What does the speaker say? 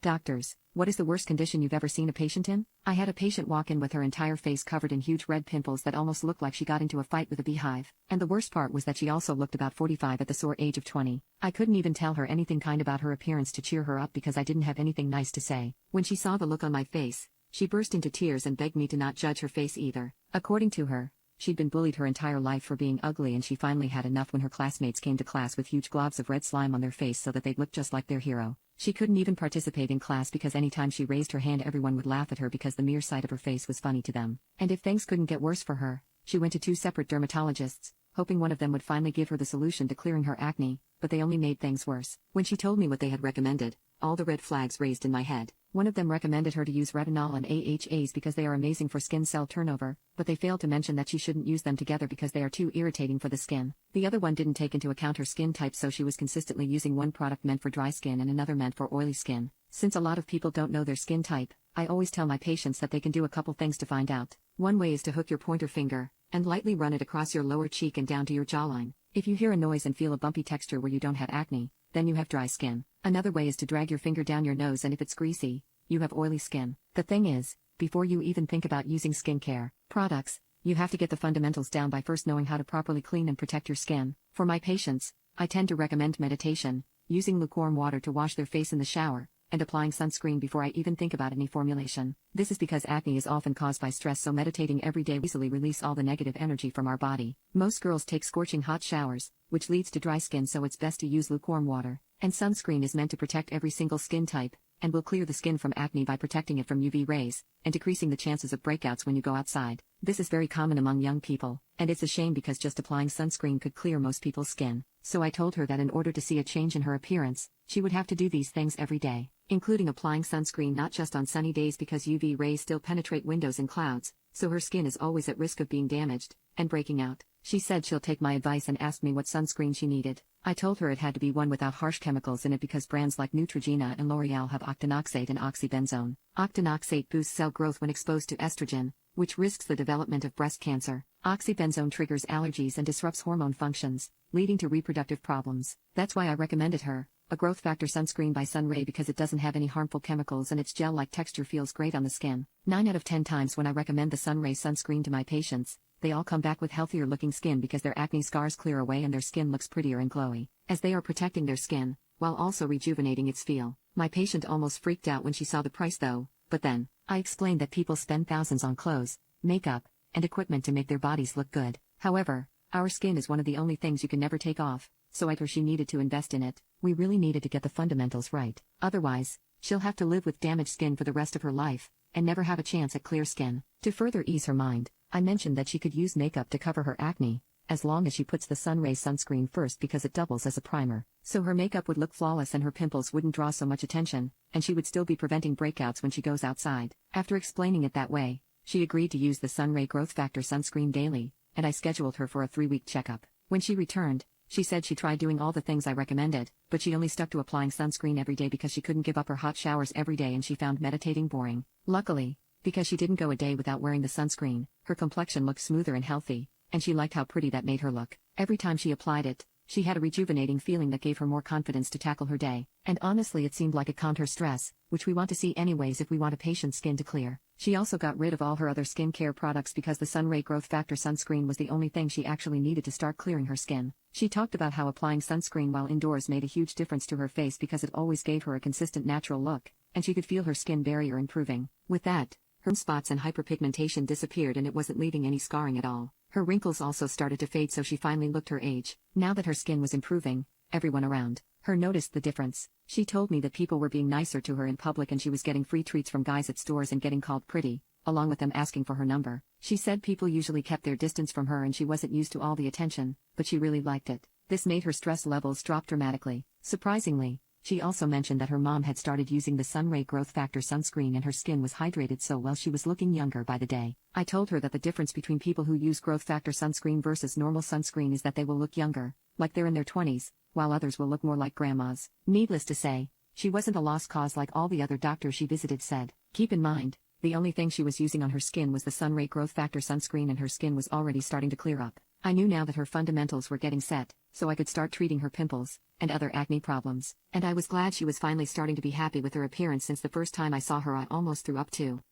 Doctors, what is the worst condition you've ever seen a patient in? I had a patient walk in with her entire face covered in huge red pimples that almost looked like she got into a fight with a beehive. And the worst part was that she also looked about 45 at the sore age of 20. I couldn't even tell her anything kind about her appearance to cheer her up because I didn't have anything nice to say. When she saw the look on my face, she burst into tears and begged me to not judge her face either. According to her, she'd been bullied her entire life for being ugly, and she finally had enough when her classmates came to class with huge globs of red slime on their face so that they'd look just like their hero. She couldn't even participate in class because anytime she raised her hand everyone would laugh at her because the mere sight of her face was funny to them. And if things couldn't get worse for her, she went to 2 separate dermatologists, hoping one of them would finally give her the solution to clearing her acne, but they only made things worse. When she told me what they had recommended, all the red flags raised in my head. One of them recommended her to use retinol and AHAs because they are amazing for skin cell turnover, but they failed to mention that she shouldn't use them together because they are too irritating for the skin. The other one didn't take into account her skin type, so she was consistently using one product meant for dry skin and another meant for oily skin. Since a lot of people don't know their skin type, I always tell my patients that they can do a couple things to find out. One way is to hook your pointer finger and lightly run it across your lower cheek and down to your jawline. If you hear a noise and feel a bumpy texture where you don't have acne, then you have dry skin. Another way is to drag your finger down your nose, and if it's greasy, you have oily skin. The thing is, before you even think about using skincare products, you have to get the fundamentals down by first knowing how to properly clean and protect your skin. For my patients, I tend to recommend meditation, using lukewarm water to wash their face in the shower, and applying sunscreen before I even think about any formulation. This is because acne is often caused by stress, so meditating every day easily release all the negative energy from our body. Most girls take scorching hot showers, which leads to dry skin, so it's best to use lukewarm water. And sunscreen is meant to protect every single skin type, and will clear the skin from acne by protecting it from UV rays, and decreasing the chances of breakouts when you go outside. This is very common among young people, and it's a shame because just applying sunscreen could clear most people's skin. So I told her that in order to see a change in her appearance, she would have to do these things every day, including applying sunscreen not just on sunny days because UV rays still penetrate windows and clouds, so her skin is always at risk of being damaged and breaking out. She said she'll take my advice and asked me what sunscreen she needed. I told her it had to be one without harsh chemicals in it because brands like Neutrogena and L'Oreal have octinoxate and oxybenzone. Octinoxate boosts cell growth when exposed to estrogen, which risks the development of breast cancer. Oxybenzone triggers allergies and disrupts hormone functions, leading to reproductive problems. That's why I recommended her a growth factor sunscreen by Sunray, because it doesn't have any harmful chemicals and its gel-like texture feels great on the skin. 9 out of 10 times when I recommend the Sunray sunscreen to my patients, they all come back with healthier looking skin because their acne scars clear away and their skin looks prettier and glowy, as they are protecting their skin, while also rejuvenating its feel. My patient almost freaked out when she saw the price though, but then, I explained that people spend thousands on clothes, makeup, and equipment to make their bodies look good. However, our skin is one of the only things you can never take off, so I told her she needed to invest in it. We really needed to get the fundamentals right. Otherwise, she'll have to live with damaged skin for the rest of her life, and never have a chance at clear skin. To further ease her mind, I mentioned that she could use makeup to cover her acne, as long as she puts the Sunray sunscreen first because it doubles as a primer. So her makeup would look flawless and her pimples wouldn't draw so much attention, and she would still be preventing breakouts when she goes outside. After explaining it that way, she agreed to use the Sunray Growth Factor sunscreen daily, and I scheduled her for a 3-week checkup. When she returned, she said she tried doing all the things I recommended, but she only stuck to applying sunscreen every day because she couldn't give up her hot showers every day and she found meditating boring. Luckily, because she didn't go a day without wearing the sunscreen, her complexion looked smoother and healthy, and she liked how pretty that made her look. Every time she applied it, she had a rejuvenating feeling that gave her more confidence to tackle her day. And honestly, it seemed like it calmed her stress, which we want to see anyways if we want a patient's skin to clear. She also got rid of all her other skincare products because the Sunray Growth Factor sunscreen was the only thing she actually needed to start clearing her skin. She talked about how applying sunscreen while indoors made a huge difference to her face because it always gave her a consistent natural look, and she could feel her skin barrier improving. With that, her spots and hyperpigmentation disappeared and it wasn't leaving any scarring at all. Her wrinkles also started to fade, so she finally looked her age. Now that her skin was improving, everyone around her noticed the difference. She told me that people were being nicer to her in public and she was getting free treats from guys at stores and getting called pretty, along with them asking for her number. She said people usually kept their distance from her and she wasn't used to all the attention, but she really liked it. This made her stress levels drop dramatically. Surprisingly, she also mentioned that her mom had started using the Sunray Growth Factor sunscreen and her skin was hydrated so well she was looking younger by the day. I told her that the difference between people who use Growth Factor sunscreen versus normal sunscreen is that they will look younger, like they're in their 20s, while others will look more like grandmas. Needless to say, she wasn't a lost cause like all the other doctors she visited said. Keep in mind, the only thing she was using on her skin was the Sunray Growth Factor sunscreen and her skin was already starting to clear up. I knew now that her fundamentals were getting set, so I could start treating her pimples and other acne problems, and I was glad she was finally starting to be happy with her appearance since the first time I saw her I almost threw up too.